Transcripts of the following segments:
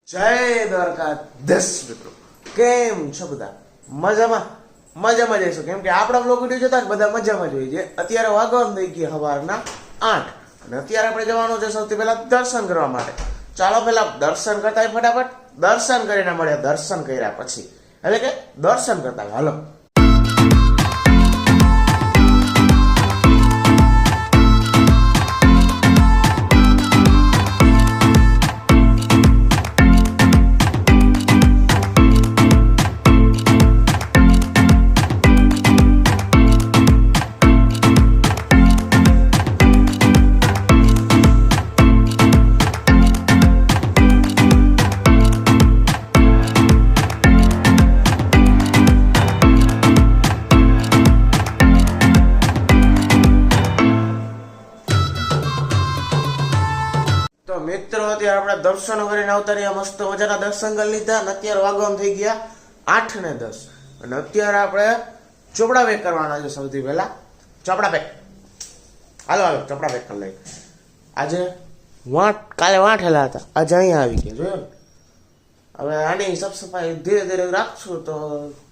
જય દ્વારકાધીશ મિત્રો, કેમ છો બધા? મજામાં જઈશું. કેમ કે આપણા બ્લોગ વિડીયો જોતા જ બધા મજામાં જોઈએ છે. અત્યારે વાગવાનું થઈ ગયા સવારના 8 અને અત્યારે આપણે જવાનું છે સૌથી પહેલા દર્શન કરવા માટે. ચાલો પહેલા દર્શન કરતા ફટાફટ દર્શન કરીને મળ્યા. દર્શન કર્યા પછી એટલે કે દર્શન કરતા હાલો. મિત્રો અત્યારે આપણે દર્શન કરીને આવતા રહ્યા. મસ્ત મજાના દર્શન કરી લીધા અને અત્યારે વાગવાનું થઈ ગયા 8:10 અને અત્યારે આપણે ચોપડા પેક કરવાના છે. સૌથી પહેલા ચોપડા પેક હાલો ચોપડા પેક કરી લઈએ. આજે કાલે વાંઠેલા હતા, આજે અહીંયા આવી ગયા જોયો ને. હવે આની સાફ સફાઈ ધીરે ધીરે રાખશું તો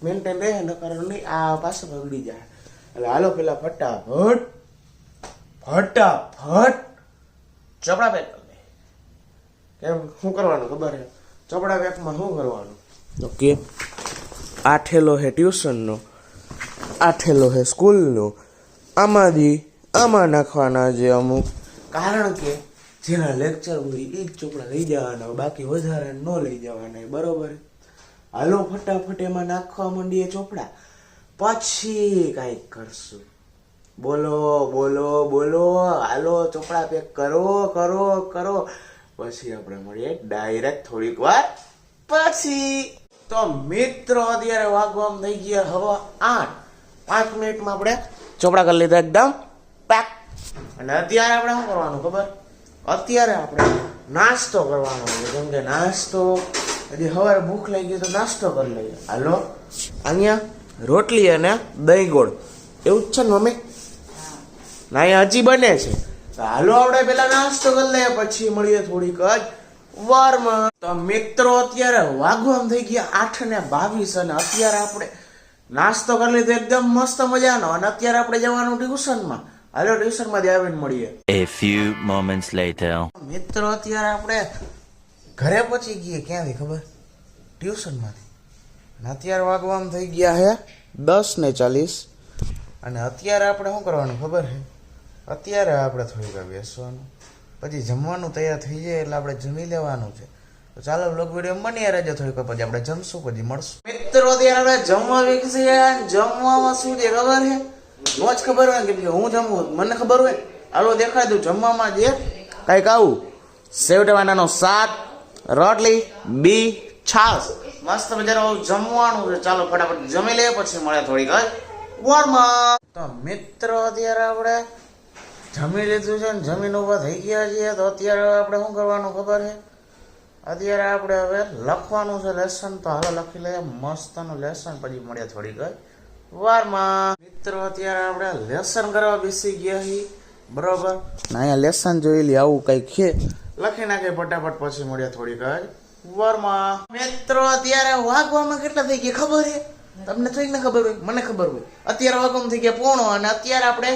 મેન્ટેન રહે, નકર નહીં આ પાસે બગડી જાય. એટલે હાલો પેલા ફટાફટ ચોપડા પેક. એમ શું કરવાનું ખબર છે? ચોપડા પેકમાં શું કરવાનું? ઓકે, આ ઠેલો છે ટ્યુશનનો, આ ઠેલો છે સ્કૂલનો. આમાં નાખવાના છે અમુક, કારણ કે જેના લેક્ચર હોય એ જ ચોપડા લઈ જવાના, બાકી વધારે ન લઈ જવાના. બરોબર? હાલો ફટાફટ એમાં નાખવા માંડીએ ચોપડા, પછી કાંઈક કરશું. બોલો હાલો ચોપડા પેક કરો. પછી આપણે મળીએ ડાયરેક્ટ થોડીક વાર પછી. તો મિત્રો અત્યારે વાગવામાં થઈ ગયા હવે 8. 5 મિનિટમાં આપણે ચોપડા કરી લીધા એકદમ પેક. અને અત્યારે આપણે શું કરવાનું ખબર? અત્યારે આપણે નાસ્તો કરવાનો છે. કેમ કે નાસ્તો હજી સવારે ભૂખ લાગી તો નાસ્તો કરી લઈએ. હાલો, અહીંયા રોટલી અને દહીં ગોળ એવું જ છે ને મમ્મી? ના, અહીંયા હજી બને છે. હાલો આપણે પેલા નાસ્તો કરી લઈએ, પછી મળીએ થોડીક જ વારમાં. તો મિત્રો અત્યારે વાગવામાં થઈ ગયા 8:22 અને અત્યારે આપણે નાસ્તો કરી લીધો એકદમ મસ્ત મજાનો. અને અત્યારે આપણે જવાનું ટ્યુશનમાં. હાલો ટ્યુશનમાં જ આવીને મળીએ. A few moments later. મિત્રો અત્યારે આપણે ઘરે પહોંચી ગઈએ. ક્યાંથી ખબર? ટ્યુશનમાંથી. અને અત્યારે વાગવામાં થઈ ગયા છે 10:40 અને અત્યારે આપણે શું કરવાનું ખબર છે? અત્યારે આપણે થોડીક વાર બેસવાનું, પછી જમવાનું તૈયાર થઈ જાય એટલે આપણે જમી લેવાનું છે. તો ચાલો વ્લોગ વિડીયો બની રહેજો. થોડીક વાર પછી આપણે જમશું, પછી મળશું. મિત્રો અત્યારે આપણે જમવા બેસીએ. જમવામાં શું છે ખબર છે? નો જ ખબર હોય કે હું જમવું, મને ખબર હોય. હાલો દેખાય દઉં. જમવામાં જે કાંઈક આવું સેવ ટમાટાનો શાક, રોટલી, બી, છાશ, મસ્ત મજાનું જમવાનું છે. ચાલો ફટાફટ જમી લઈએ, પછી મળે થોડીક વારમાં. તો મિત્રો અત્યારે આપણે જમી લીધું છે ને જમીન ઉભા થઈ ગયા છીએ. તો અત્યારે આપણે શું કરવાનું ખબર છે? અત્યારે આપણે હવે લખવાનું છે લેસન. તો હાલો લખી લઈએ મસ્તનું લેસન, પછી મળ્યા થોડીક વારમાં. મિત્રો અત્યારે આપણે લેસન કરવા બેસી ગયા છીએ. બરોબર? અહીંયા લેસન જોઈ લઈએ, આવું કંઈક છે, લખી નાખીએ ફટાફટ, પછી મળ્યા થોડીક વારમાં. મિત્રો અત્યારે વાગવામાં કેટલા થઈ ગયા ખબર છે તમને? થોડીક ને ખબર હોય, મને ખબર હોય. અત્યારે વાગવામાં થઈ ગયા 1:30 અને અત્યારે આપણે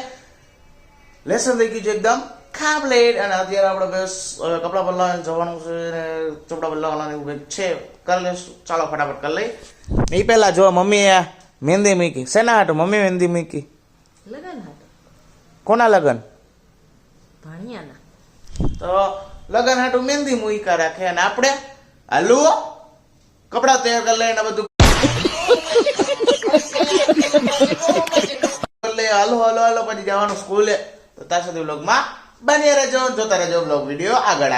લેસન થઈ ગયું છે એકદમ કમ્પ્લીટ. અને અત્યારે આપણે બસ હવે કપડાં બદલાવા જવાનું છે ને ચોપડા બદલાવાના એવું કંઈક છે, કરી લઈશું. ચાલો ફટાફટ કરી લઈ. એ પહેલા જો મમ્મીએ મહેંદી મૂકી. શેના હાટું મમ્મી મહેંદી મૂકી? લગન હતું. કોના લગન? ભાણિયાના. તો લગન હાટું મહેંદી મૂકા રાખે અને આપણે હાલો કપડા તૈયાર કરી લઈને બધું હાલો પછી જવાનું સ્કૂલે. તો ત્યાં સુધી વ્લોગમાં બની રહેજો, જોતા રહેજો વ્લોગ વિડીયો આગળ.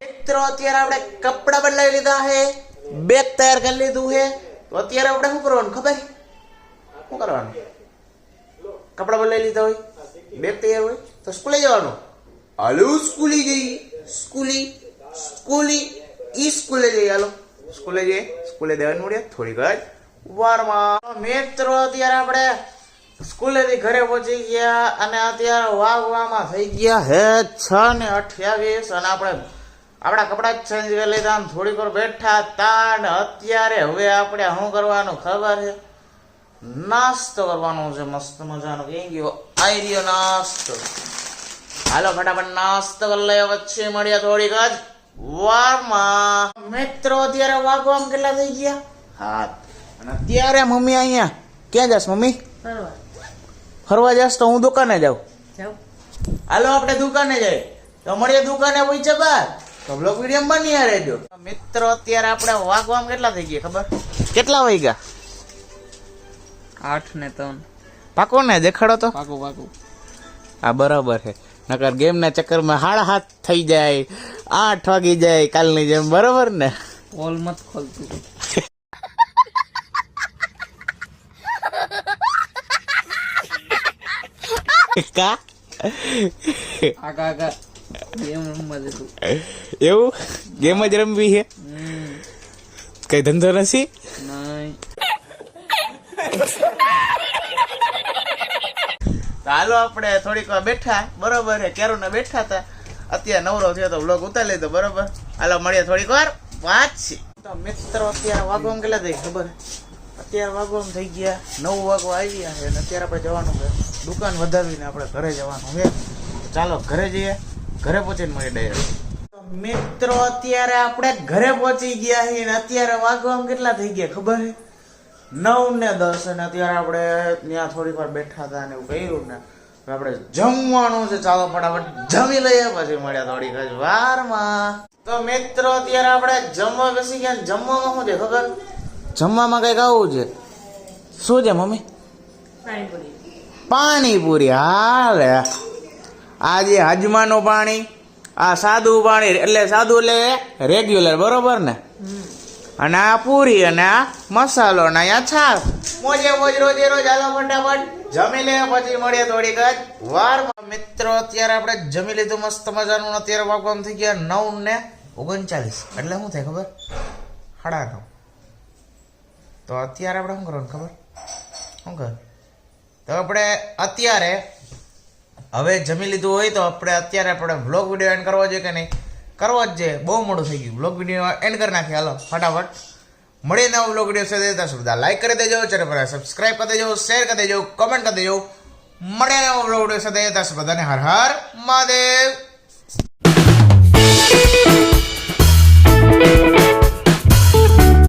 મિત્રો અત્યારે આપણે કપડા બદલાવી લીધા છે, બેગ તૈયાર કરી લીધું છે. તો અત્યારે આપણે શું કરવાનું ખબર? શું કરવાનું? કપડા બદલાવી લીધા હોય, બેગ તૈયાર હોય તો સ્કૂલે જવાનું. હાલો સ્કૂલે જઈએ. સ્કૂલે જઈએ. હાલો સ્કૂલે જઈએ. સ્કૂલે દેવાનું મળીએ થોડીક જ વારમાં. મિત્રો અત્યારે આપણે સ્કૂલેથી ઘરે પહોંચી ગયા અને અત્યારે વાગવામાં થઈ ગયા હે 6:28 અને આપણે આપણા કપડાં ચેન્જ કરી લીધા ને થોડીક વાર બેઠા હતા ને અત્યારે હવે આપણે શું કરવાનું ખબર છે? નાસ્તો કરવાનો છે મસ્ત મજાનો. કઈ ગયો? આઈ રહ્યો નાસ્તો. હાલો ફટાફટ નાસ્તો કરી લઈએ, પછી મળ્યા થોડીક જ વારમાં. મિત્રો અત્યારે વાગવામાં કેટલા થઈ ગયા? 7. અને અત્યારે મમ્મી અહીંયા ક્યાં જાસ? મમ્મી ફરવા ફરવા જાસ તો હું દુકાને જાઉં. જાઉં. હાલો આપણે દુકાને જઈએ, તો મળીએ દુકાને પહોંચે બાદ તો બ્લોગ વિડીયો બની રહેજો. મિત્રો અત્યારે આપણે વાગવામાં કેટલા થઈ ગયા ખબર? કેટલા વાગ્યા? 8 ને 3. પાકો ને દેખાડો તો. પાકું. હા બરાબર છે, નકર ગેમ ના ચક્કરમાં 7:30 થઈ જાય, 8 વાગી જાય કાલની જેમ. બરાબર ને? ઓલ મત ખોલતું. કા આગા ગેમ રમવા જતું. એવું ગેમ જ રમવી છે? કઈ ધંધો નથી? નહીં. તો હાલો આપણે થોડીક વાર બેઠા. બરોબર છે, કેરોને બેઠા હતા, અત્યારે નવરો થયો તો બ્લોગ ઉતારી લીધો. બરોબર, હાલો મળીએ થોડીક વાર વાંચી. તો મિત્રો અત્યારે વાગવામાં કેટલા થઈ ખબર? અત્યારે વાગવામાં થઈ ગયા 9 વાગવા આવ્યા છે અને અત્યારે આપણે જવાનું છે દુકાન વધાવીને આપણે ઘરે જવાનું છે. તો ચાલો ઘરે જઈએ, ઘરે પહોંચીને મળીએ ડાયરેક્ટ. મિત્રો અત્યારે આપણે ઘરે પહોંચી ગયા છીએ અને અત્યારે વાગવામાં કેટલા થઈ ગયા ખબર છે? 9 ને 10. અને અત્યારે આપણે ત્યાં થોડીક વાર બેઠા હતા અને એવું કર્યું ને હવે આપણે જમવાનું છે. ચાલો ફટાફટ જમી લઈએ, પછી મળ્યા થોડીક જ વારમાં. તો મિત્રો અત્યારે આપણે જમવા બેસી ગયા. જમવામાં શું છે ખબર? જમવામાં કઈક આવું છે. શું છે મમ્મી? પાણીપુરી. પાણીપુરી. હાલે આ જે હજમાનું પાણી, આ સાદું પાણી, એટલે સાદું એટલે રેગ્યુલર. બરોબર ને? અને આ પૂરી અને આ મસાલો અને અહીંયા છાશ. મોજે મોજ રોજે રોજ. હાલો ફટાફટ જમી લે, પછી મળીએ થોડીક જ વારમાં. મિત્રો અત્યારે આપણે જમી લીધું મસ્ત મજાનું. અત્યારે વાગવામાં થઈ ગયા 9 ને 39. એટલે શું થાય ખબર? 9:30. તો અત્યારે આપણે શું કરવાનું ખબર? શું કર? તો આપણે અત્યારે હવે જમી લીધું હોય તો આપણે વ્લોગ વિડીયો એન્ડ કરવો જોઈએ કે નહીં? કરવો જ છે. બહુ મોડું થઈ ગયું, વ્લોગ વિડીયો એન્ડ કરી નાખીએ. હાલો ફટાફટ મળીએ નવો વ્લોગ વિડીયો સાથે. ત્યાં સુધી બધા લાઈક કરી દેજો, ચેનલ પર સબસ્ક્રાઈબ કરી દેજો, શેર કરી દેજો, કમેન્ટ કરી દેજો. મળીએ નવો વ્લોગ વિડીયો સાથે. ત્યાં સુધી બધાને હર હર મહાદેવ.